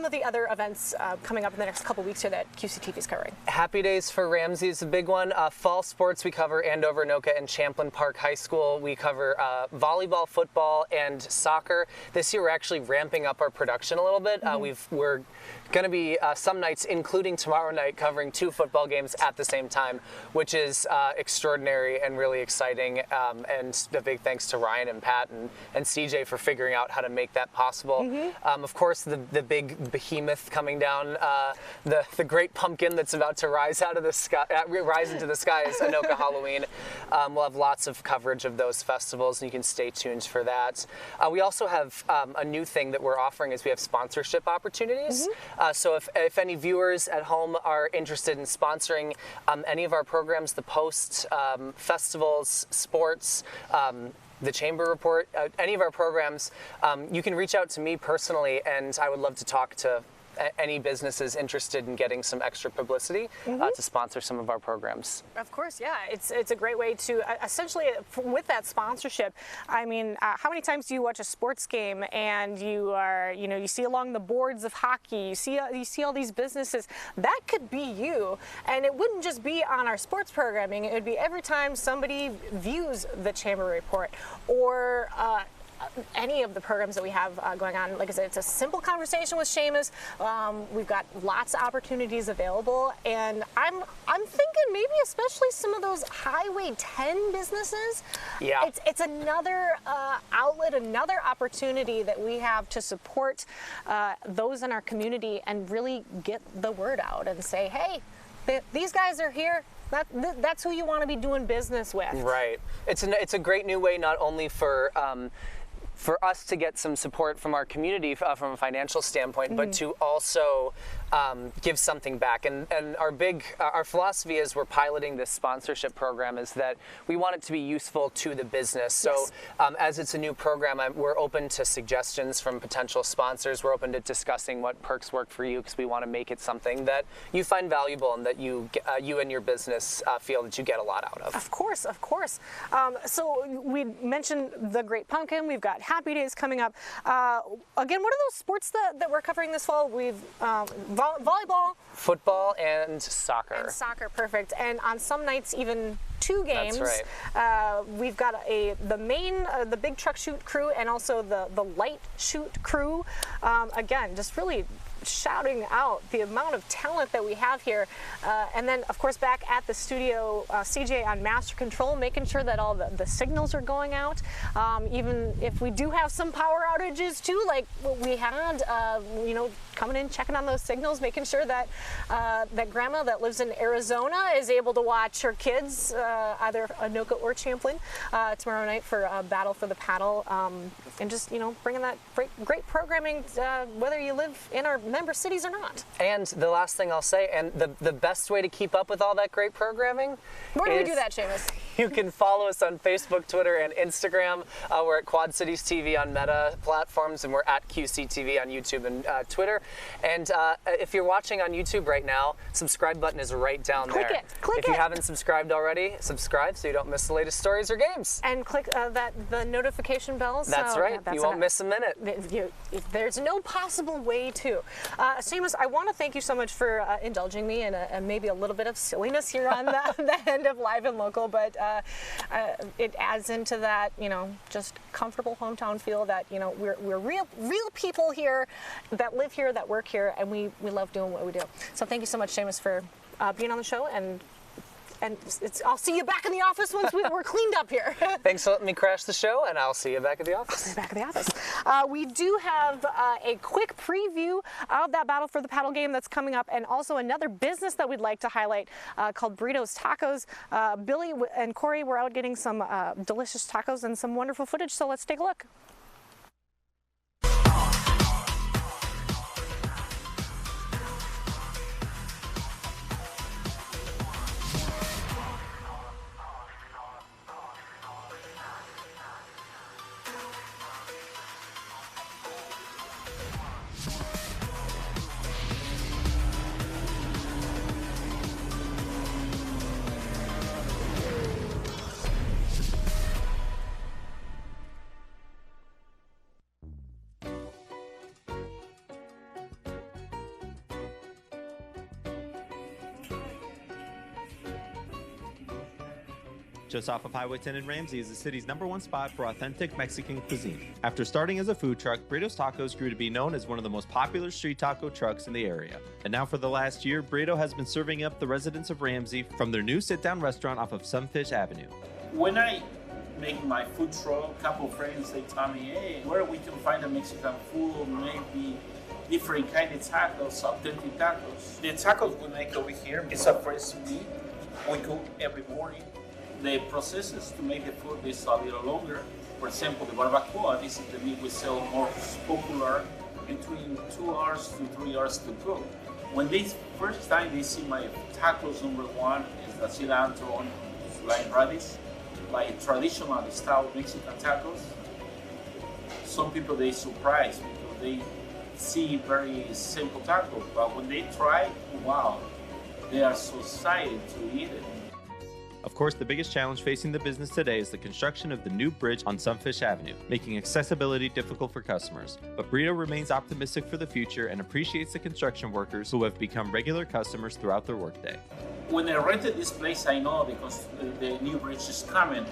of the other events coming up in the next couple weeks here that QCTV is covering? Happy Days for Ramsey is a big one. Fall sports, we cover Andover, Anoka, and Champlin Park High School. We cover volleyball, football, and soccer. This year, we're actually ramping up our production a little bit. We're going to be some nights, including tomorrow night, covering 2 football games at the same time, which is extraordinary and really exciting. And a big thanks to Ryan and Pat and CJ for figuring out how to make that possible. Of course, the big behemoth coming down, the great pumpkin that's about to rise out of the sky, rise into the sky is Anoka Halloween. We'll have lots of coverage of those festivals, and you can stay tuned for that. We also have a new thing that we're offering is we have sponsorship opportunities. So if any viewers at home are interested in sponsoring any of our programs, the Post, festivals, sports, the Chamber Report, any of our programs, you can reach out to me personally, and I would love to talk to any businesses interested in getting some extra publicity to sponsor some of our programs. Of course, yeah. It's a great way to essentially, with that sponsorship, I mean, how many times do you watch a sports game and you are, you see along the boards of hockey, you see all these businesses? That could be you, and it wouldn't just be on our sports programming. It would be every time somebody views the Chamber Report or any of the programs that we have going on. Like I said, it's a simple conversation with Seamus. We've got lots of opportunities available, and I'm thinking maybe especially some of those Highway 10 businesses. Yeah, it's another outlet, another opportunity that we have to support those in our community and really get the word out and say, hey, these guys are here. That's who you want to be doing business with. Right. It's a great new way not only for us to get some support from our community from a financial standpoint, but to also give something back. And our philosophy is we're piloting this sponsorship program is that we want it to be useful to the business. So as it's a new program, we're open to suggestions from potential sponsors. We're open to discussing what perks work for you because we want to make it something that you find valuable and that you and your business feel that you get a lot out of. Of course, of course. So we mentioned the Great Pumpkin. We've got Happy Days coming up. Again, what are those sports that we're covering this fall? We've volleyball, football, and soccer. And soccer, perfect. And on some nights, even 2 games. That's right. We've got the big truck shoot crew and also the light shoot crew. Again, just really shouting out the amount of talent that we have here. And then, of course, back at the studio, CJ on master control, making sure that all the signals are going out. Even if we do have some power outages too, like what we had, you know, coming in, checking on those signals, making sure that that grandma that lives in Arizona is able to watch her kids, either Anoka or Champlain, tomorrow night for Battle for the Paddle, and just, you know, bringing that great programming, whether you live in our member cities or not. And the last thing I'll say, and the best way to keep up with all that great programming, where do we do that, Seamus? You can follow us on Facebook, Twitter, and Instagram. We're at Quad Cities TV on Meta platforms, and we're at QCTV on YouTube and Twitter. And if you're watching on YouTube right now, subscribe button is right down there. Click it. If you haven't subscribed already, subscribe so you don't miss the latest stories or games. And click the notification bell. That's right. You won't miss a minute. There's no possible way to. Seamus, I want to thank you so much for indulging me in maybe a little bit of silliness here on the end of Live and Local, but it adds into that, you know, just comfortable hometown feel that, you know, we're real people here that live here, that work here, and we love doing what we do. So thank you so much, Seamus, for being on the show, and I'll see you back in the office once we're cleaned up here. Thanks for letting me crash the show, and I'll see you back at the office. I'll see you back at the office. We do have a quick preview of that Battle for the Paddle game that's coming up, and also another business that we'd like to highlight called Brito's Tacos. Billy and Corey were out getting some delicious tacos and some wonderful footage, so let's take a look. Just off of Highway 10 in Ramsey is the city's #1 spot for authentic Mexican cuisine. After starting as a food truck, Brito's Tacos grew to be known as one of the most popular street taco trucks in the area. And now for the last year, Brito has been serving up the residents of Ramsey from their new sit-down restaurant off of Sunfish Avenue. When I make my food truck, a couple of friends, they tell me, hey, where we can find a Mexican food, maybe different kind of tacos, authentic tacos. The tacos we make over here, it's a fresh meat. We cook every morning. The processes to make the food is a little longer. For example, the barbacoa, this is the meat we sell more popular, between 2 hours to 3 hours to cook. When they first time they see my tacos, #1 is the cilantro and lime radish, like traditional style Mexican tacos. Some people they surprised because they see very simple tacos, but when they try, wow, they are so excited to eat it. Of course, the biggest challenge facing the business today is the construction of the new bridge on Sunfish Avenue, making accessibility difficult for customers. But Brito remains optimistic for the future and appreciates the construction workers who have become regular customers throughout their workday. When I rented this place, I know because the new bridge is coming,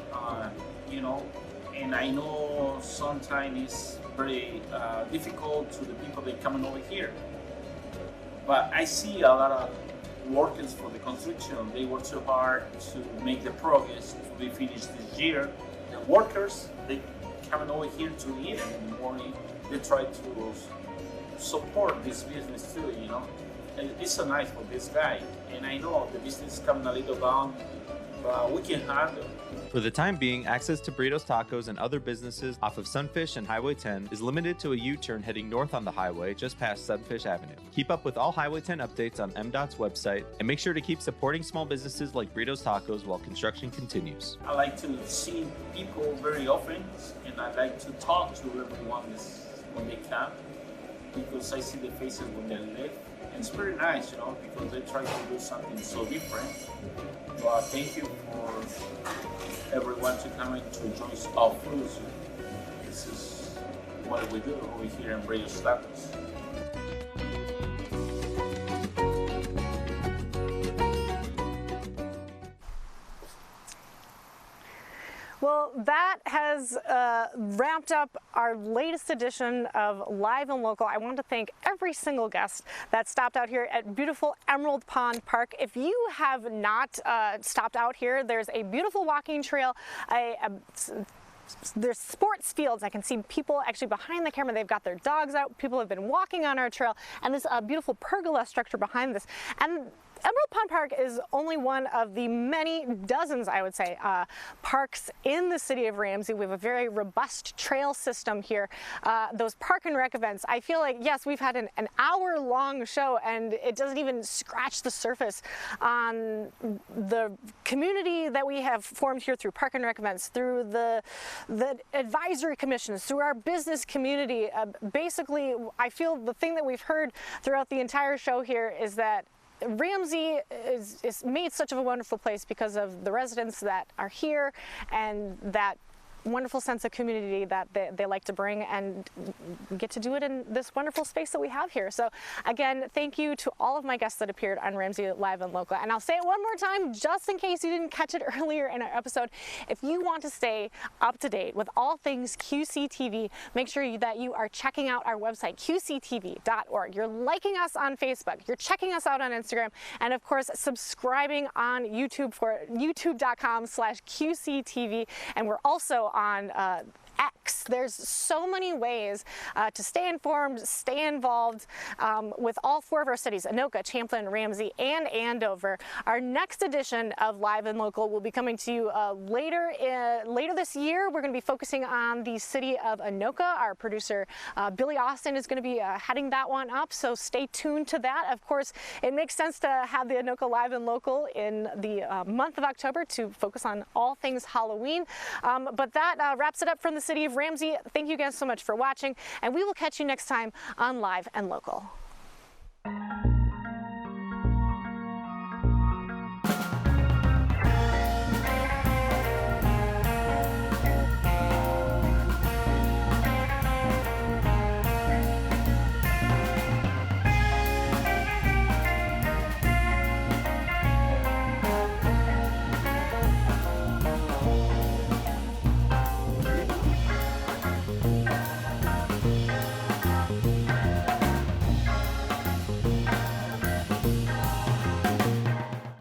you know, and I know sometimes it's very difficult to the people that coming over here. But I see a lot of workers for the construction. They work so hard to make the progress to be finished this year. The workers, they coming over here to eat in the morning. They try to support this business too, you know. It's so nice for this guy. And I know the business is coming a little down, but we can handle it. For the time being, access to Brito's Tacos and other businesses off of Sunfish and Highway 10 is limited to a U-turn heading north on the highway just past Sunfish Avenue. Keep up with all Highway 10 updates on MDOT's website, and make sure to keep supporting small businesses like Brito's Tacos while construction continues. I like to see people very often, and I like to talk to everyone when they come, because I see the faces when they live. And it's very nice, you know, because they try to do something so different. But thank you for everyone to come and to enjoy our food. This is what we do over here in Brito's Tacos. Well, that has wrapped up our latest edition of Live and Local. I want to thank every single guest that stopped out here at beautiful Emerald Pond Park. If you have not stopped out here, there's a beautiful walking trail, there's sports fields. I can see people actually behind the camera. They've got their dogs out. People have been walking on our trail, and this beautiful pergola structure behind this. And Emerald Pond Park is only one of the many dozens, I would say, parks in the city of Ramsey. We have a very robust trail system here. Those park and rec events, I feel like, yes, we've had an hour-long show, and it doesn't even scratch the surface on the community that we have formed here through park and rec events, through the advisory commissions, through our business community. Basically, I feel the thing that we've heard throughout the entire show here is that Ramsey is made such of a wonderful place because of the residents that are here and that wonderful sense of community that they like to bring, and get to do it in this wonderful space that we have here. So again, thank you to all of my guests that appeared on Ramsey Live and Local. And I'll say it one more time, just in case you didn't catch it earlier in our episode. If you want to stay up to date with all things QCTV, make sure that you are checking out our website, QCTV.org. You're liking us on Facebook, you're checking us out on Instagram, and of course, subscribing on YouTube for youtube.com/QCTV. And we're also on X. There's so many ways to stay informed, stay involved with all four of our cities, Anoka, Champlin, Ramsey, and Andover. Our next edition of Live and Local will be coming to you later this year. We're going to be focusing on the city of Anoka. Our producer, Billy Austin, is going to be heading that one up, so stay tuned to that. Of course, it makes sense to have the Anoka Live and Local in the month of October to focus on all things Halloween. But that wraps it up from the city of Ramsey. Thank you guys so much for watching, and we will catch you next time on Live and Local.